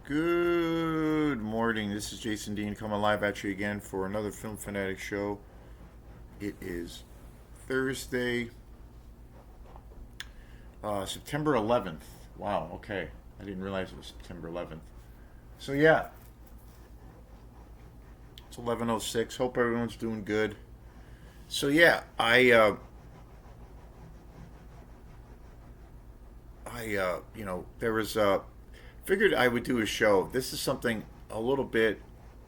Good morning. This is Jason Dean coming live at you again for another Film Fanatic show. It is Thursday, September 11th. Wow, okay. I didn't realize it was September 11th. So, yeah, it's 11:06. Hope everyone's doing good. So, yeah, there was, figured I would do a show. This is something a little bit,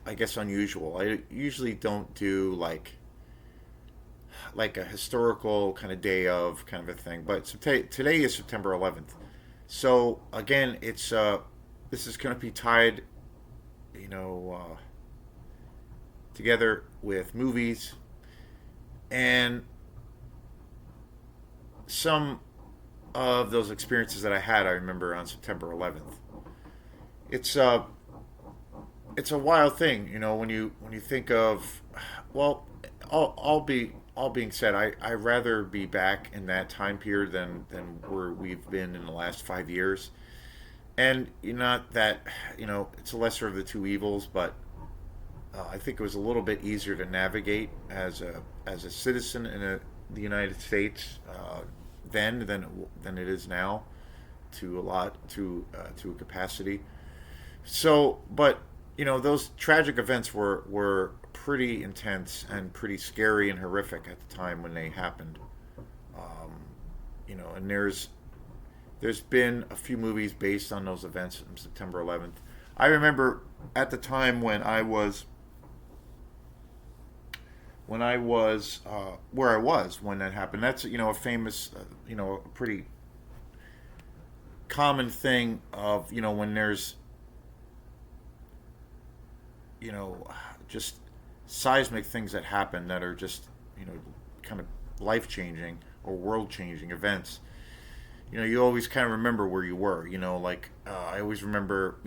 I guess, unusual. I usually don't do like a historical kind of day of kind of a thing. But today is September 11th. So again, it's this is going to be tied, you know, together with movies and some of those experiences that I had. I remember on September 11th. It's uh, it's a wild thing, when you think of, well, all being said, I rather be back in that time period than where we've been in the last 5 years. And not that it's a lesser of the two evils, but I think it was a little bit easier to navigate as a citizen in the United States then than it is now, to a capacity. So, but those tragic events were pretty intense and pretty scary and horrific at the time when they happened. Um, and there's been a few movies based on those events on September 11th. I remember at the time when I was where I was when that happened. That's a famous, a pretty common thing of when there's you know just seismic things that happen that are just kind of life changing or world changing events. You always kind of remember where you were. Like I always remember.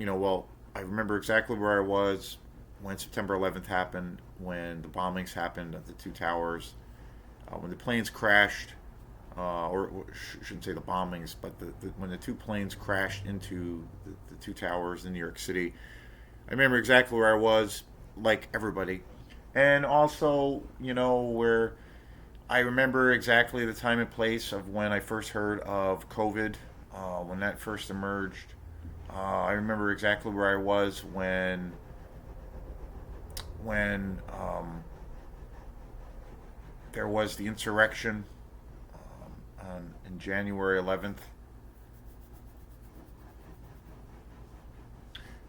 I remember exactly where I was when September 11th happened, when the bombings happened at the two towers, when the planes crashed, shouldn't say the bombings, but when the two planes crashed into the two towers in New York City. I remember exactly where I was, like everybody, and also where I remember exactly the time and place of when I first heard of COVID, when that first emerged. I remember exactly where I was when there was the insurrection in January 11th,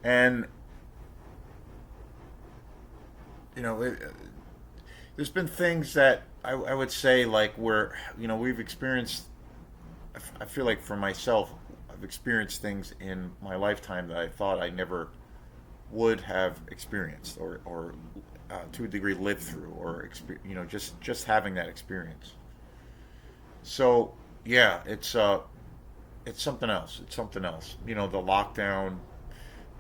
and there's been things that I would say, like, where we've experienced. I feel like for myself, I've experienced things in my lifetime that I thought I never would have experienced, or to a degree lived through, or just having that experience. So yeah, it's something else. It's something else. The lockdown.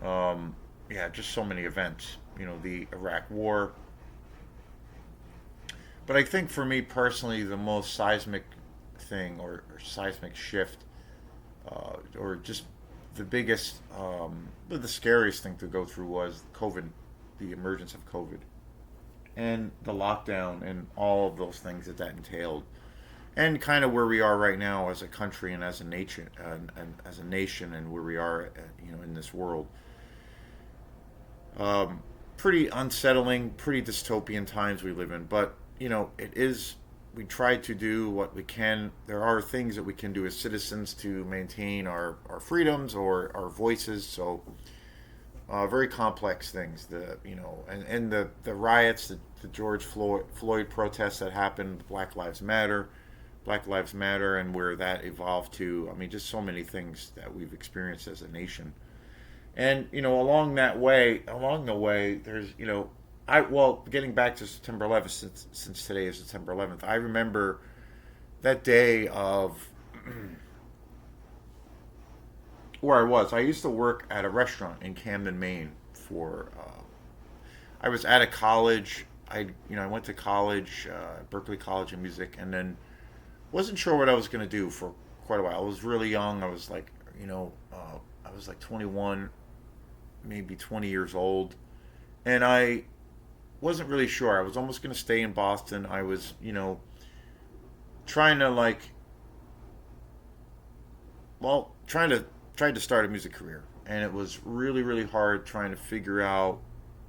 Yeah, just so many events. The Iraq War. But I think for me personally, the most seismic thing, or seismic shift, or just the biggest, the scariest thing to go through was COVID, the emergence of COVID, and the lockdown, and all of those things that entailed, and kind of where we are right now as a country and as a nation, and as a nation, and where we are, in this world. Pretty unsettling, pretty dystopian times we live in. But it is. We try to do what we can. There are things that we can do as citizens to maintain our freedoms or our voices. So very complex things. And the riots, the George Floyd protests that happened, Black Lives Matter, and where that evolved to. I mean, just so many things that we've experienced as a nation. And along the way, there's getting back to September 11th, since today is September 11th. I remember that day of where I was. I used to work at a restaurant in Camden, Maine. I was at a college. I went to college, Berkeley College of Music, and then wasn't sure what I was going to do for quite a while. I was really young. I was like 21, maybe 20 years old, and I wasn't really sure. I was almost going to stay in Boston. I was, trying to like, well, trying to start a music career, and it was really really hard trying to figure out,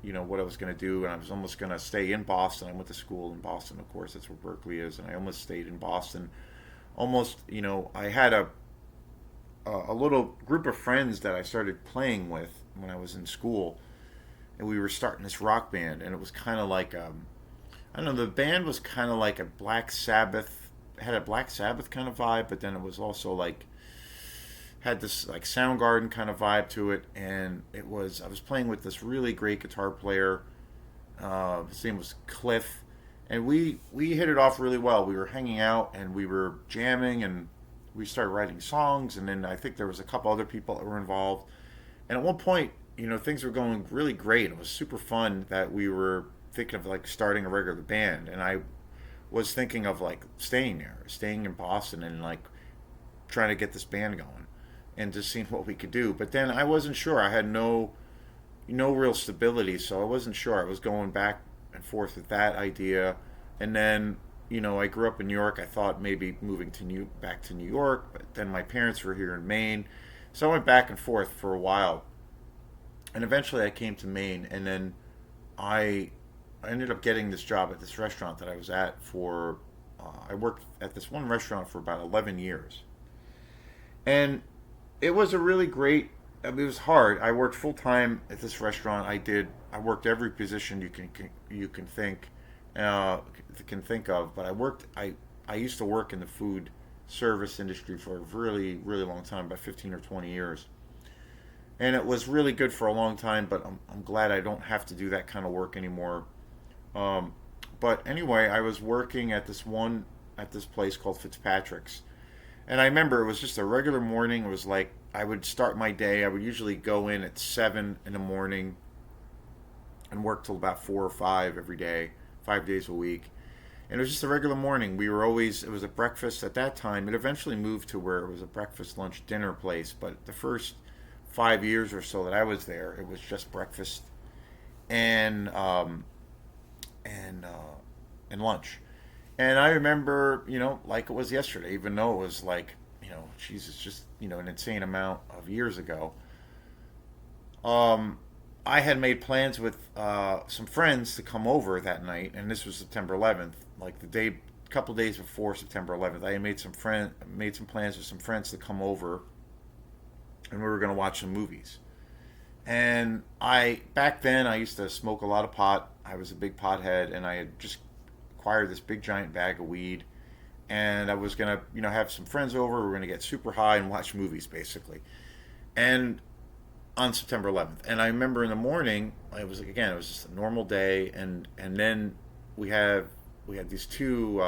what I was going to do. And I was almost going to stay in Boston. I went to school in Boston, of course. That's where Berkeley is, and I almost stayed in Boston. Almost, I had a little group of friends that I started playing with when I was in school, and we were starting this rock band, and it was kind of like I don't know, the band was kind of like a Black Sabbath, had a Black Sabbath kind of vibe, but then it was also like had this like Soundgarden kind of vibe to it, and I was playing with this really great guitar player. His name was Cliff, and we hit it off really well. We were hanging out and we were jamming, and we started writing songs, and then I think there was a couple other people that were involved. And at one point, things were going really great. It was super fun that we were thinking of like starting a regular band, and I was thinking of like staying there, staying in Boston, and like trying to get this band going, and just seeing what we could do. But then I wasn't sure. I had no real stability, so I wasn't sure. I was going back and forth with that idea, and then I grew up in New York. I thought maybe moving back to New York, but then my parents were here in Maine, so I went back and forth for a while, and eventually I came to Maine, and then I I ended up getting this job at this restaurant that I was at for. I worked at this one restaurant for about 11 years, and it was a really great. I mean, it was hard. I worked full time at this restaurant. I worked every position you can think uh, can think of. But I used to work in the food service industry for a really really long time, about 15 or 20 years, and it was really good for a long time. But I'm glad I don't have to do that kind of work anymore. Um, but anyway, I was working at this place called Fitzpatrick's, and I remember it was just a regular morning. It was like I would start my day. I would usually go in at 7 in the morning and work till about 4 or 5 every day, 5 days a week. And it was just a regular morning. It was a breakfast at that time. It eventually moved to where it was a breakfast, lunch, dinner place. But the first 5 years or so that I was there, it was just breakfast and and and lunch. And I remember, like it was yesterday, even though it was like, Jesus, just an insane amount of years ago. Um, I had made plans with some friends to come over that night, and this was September 11th, like couple days before September 11th. I had made some plans with some friends to come over, and we were going to watch some movies. And back then I used to smoke a lot of pot. I was a big pothead, and I had just acquired this big giant bag of weed. And I was gonna, have some friends over. We were gonna get super high and watch movies, basically. And on September 11th, and I remember in the morning, it was just a normal day, and then we have we had these two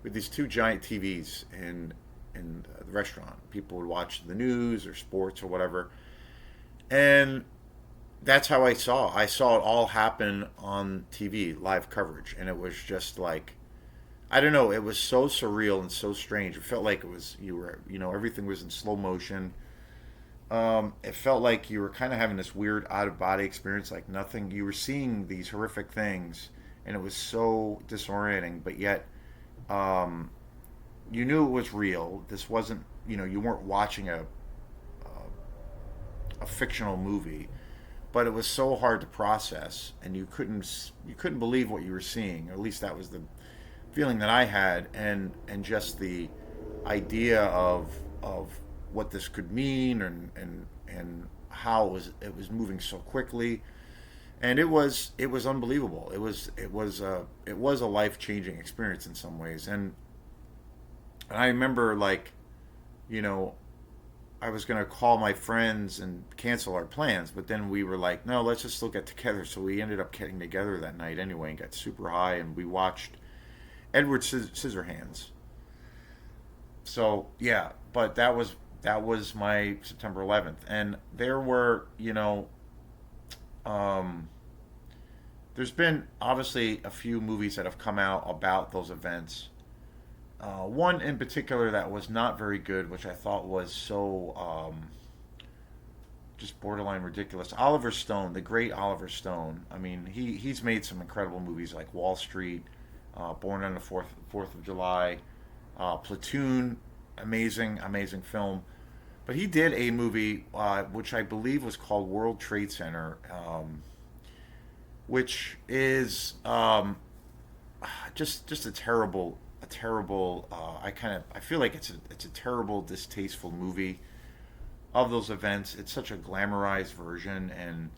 with these two giant TVs in the restaurant. People would watch the news or sports or whatever, and that's how I saw it all happen on TV, live coverage, and it was just like I don't know, it was so surreal and so strange. It felt like it was you were everything was in slow motion. It felt like you were kind of having this weird out of body experience, like nothing. You were seeing these horrific things, and it was so disorienting. But yet, um, you knew it was real. This wasn't you weren't watching a fictional movie, but it was so hard to process, and you couldn't believe what you were seeing. Or at least that was the feeling that I had, and just the idea of what this could mean, and how it was moving so quickly, and it was unbelievable. It was a life changing experience in some ways, and I remember like you know I was gonna call my friends and cancel our plans, but then we were like, no, let's just still get together. So we ended up getting together that night anyway and got super high, and we watched Edward Scissorhands. So yeah, but that was my September 11th, and there were um, there's been obviously a few movies that have come out about those events. One in particular that was not very good, which I thought was so just borderline ridiculous. Oliver Stone, the great Oliver Stone. I mean, he's made some incredible movies like Wall Street, Born on the Fourth of July, Platoon, amazing film. But he did a movie which I believe was called World Trade Center, which is just a terrible. I feel like it's a terrible, distasteful movie of those events. It's such a glamorized version, and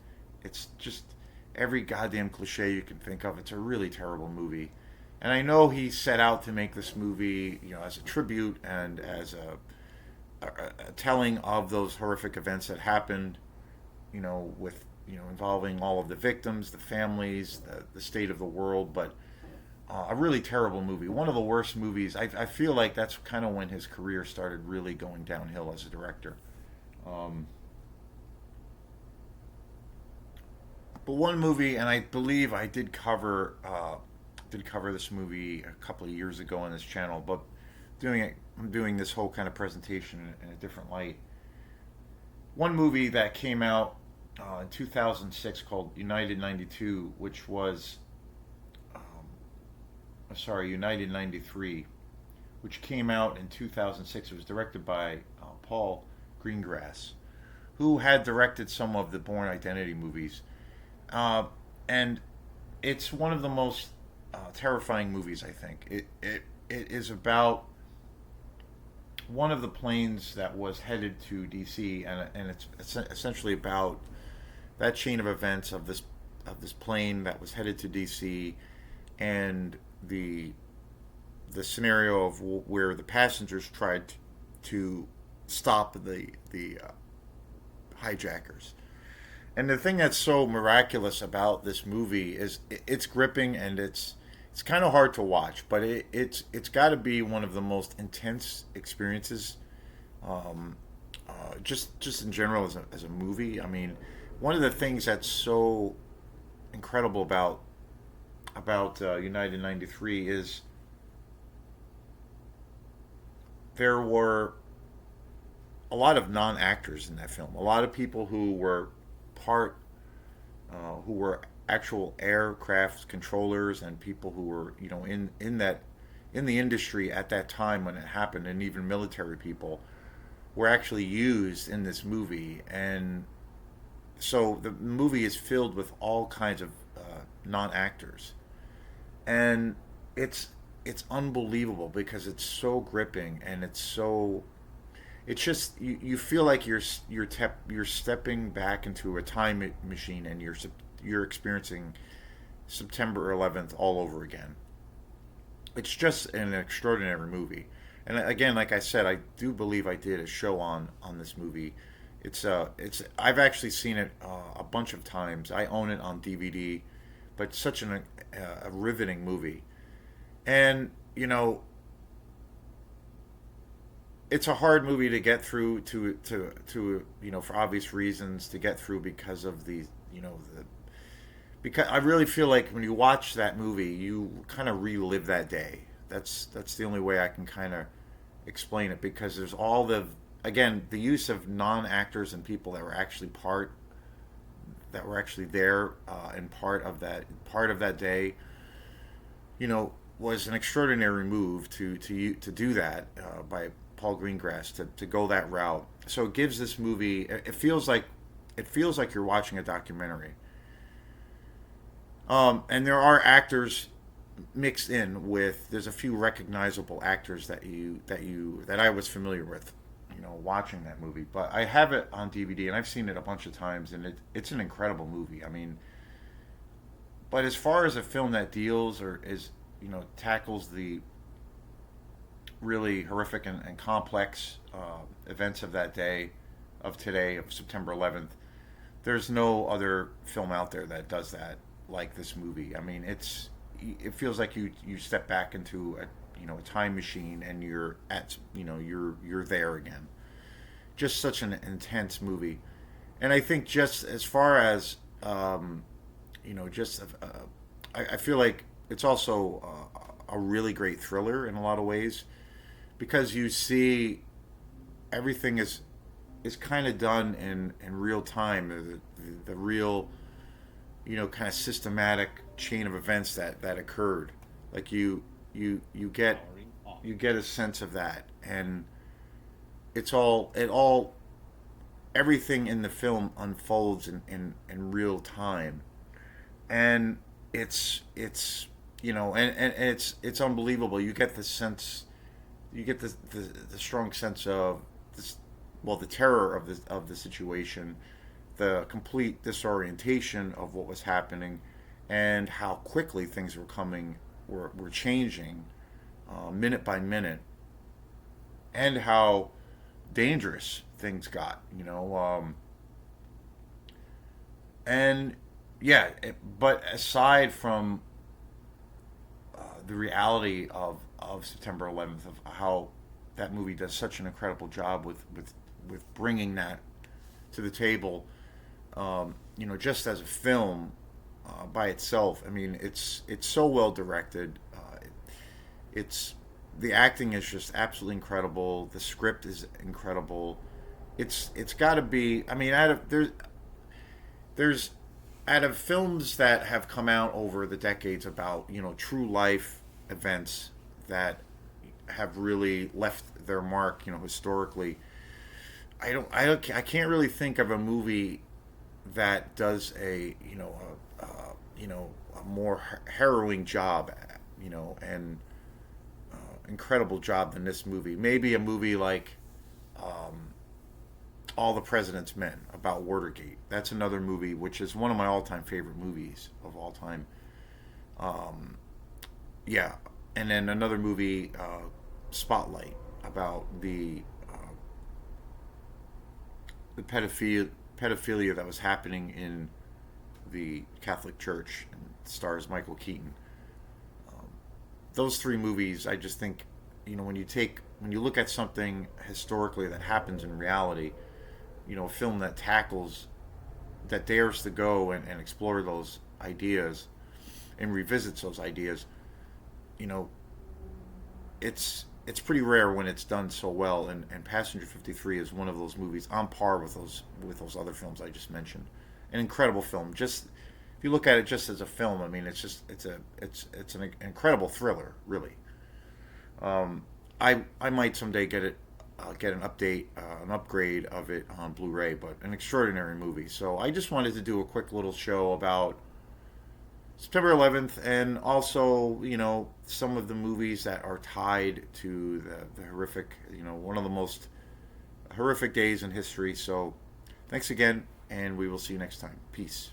it's just every goddamn cliche you can think of. It's a really terrible movie. And I know he set out to make this movie, as a tribute and as a telling of those horrific events that happened, with involving all of the victims, the families, the state of the world. But a really terrible movie, one of the worst movies. I feel like that's kind of when his career started really going downhill as a director. Um, but one movie, and I believe I did cover this movie a couple of years ago on this channel, but I'm doing this whole kind of presentation in a different light. One movie that came out in 2006 called United 92, which was, sorry, United 93, which came out in 2006. It was directed by Paul Greengrass, who had directed some of the Bourne Identity movies. And it's one of the most terrifying movies, I think. It is about one of the planes that was headed to DC, and it's essentially about that chain of events of this plane that was headed to DC, and the scenario of where the passengers tried to stop the hijackers. And the thing that's so miraculous about this movie is it's gripping, and it's kind of hard to watch, but it's got to be one of the most intense experiences, just in general as a movie. I mean, one of the things that's so incredible about United 93 is there were a lot of non-actors in that film. A lot of people who were part, who were actual aircraft controllers, and people who were, in the industry at that time when it happened, and even military people were actually used in this movie. And so the movie is filled with all kinds of non-actors, and it's unbelievable because it's so gripping, and it's just you feel like you're stepping back into a time machine, and you're experiencing September 11th all over again. It's just an extraordinary movie. And again, like I said, I do believe I did a show on this movie. I've actually seen it a bunch of times. I own it on DVD, but such a riveting movie. And it's a hard movie to get through to for obvious reasons to get through because of because I really feel like when you watch that movie, you kind of relive that day. That's the only way I can kind of explain it, because there's all the use of non-actors and people that were actually there, and part of that day, was an extraordinary move to do that, by Paul Greengrass, to go that route. So it gives this movie, it feels like you're watching a documentary. And there are actors mixed in with. There's a few recognizable actors that I was familiar with, watching that movie. But I have it on DVD, and I've seen it a bunch of times, and it's an incredible movie. I mean, but as far as a film that deals or tackles the really horrific and complex events of that day, of today, of September 11th, there's no other film out there that does that like this movie. I mean, it feels like you step back into a time machine, and you're there again. Just such an intense movie. And I think, just as far as just I feel like it's also a really great thriller in a lot of ways, because you see everything is is kind of done in real time. The real, kind of systematic chain of events that occurred. Like you get you get a sense of that, and it all everything in the film unfolds in real time, and it's and it's unbelievable. You get the sense, you get the strong sense of this, well, the terror of the situation, the complete disorientation of what was happening, and how quickly things were changing, minute by minute, and how dangerous things got. And yeah, but aside from the reality of September 11th, of how that movie does such an incredible job with bringing that to the table, just as a film by itself. I mean, it's so well directed. It's the acting is just absolutely incredible. The script is incredible. It's got to be. I mean, there's out of films that have come out over the decades about true life events that have really left their mark, historically. I can't really think of a movie that does a more harrowing job, and incredible job than this movie. Maybe a movie like All the President's Men about Watergate. That's another movie which is one of my all-time favorite movies of all time. Yeah, and then another movie, Spotlight, about the pedophilia that was happening in the Catholic Church, and stars Michael Keaton. Those three movies, I just think, when you look at something historically that happens in reality, a film that dares to go and explore those ideas and revisits those ideas, you know, it's pretty rare when it's done so well. And Passenger 53 is one of those movies on par with those other films I just mentioned. An incredible film. Just if you look at it just as a film, I mean, it's an incredible thriller, really. I might someday get an update, an upgrade of it on Blu-ray, but an extraordinary movie. So I just wanted to do a quick little show about September 11th, and also, some of the movies that are tied to the horrific, one of the most horrific days in history. So thanks again, and we will see you next time. Peace.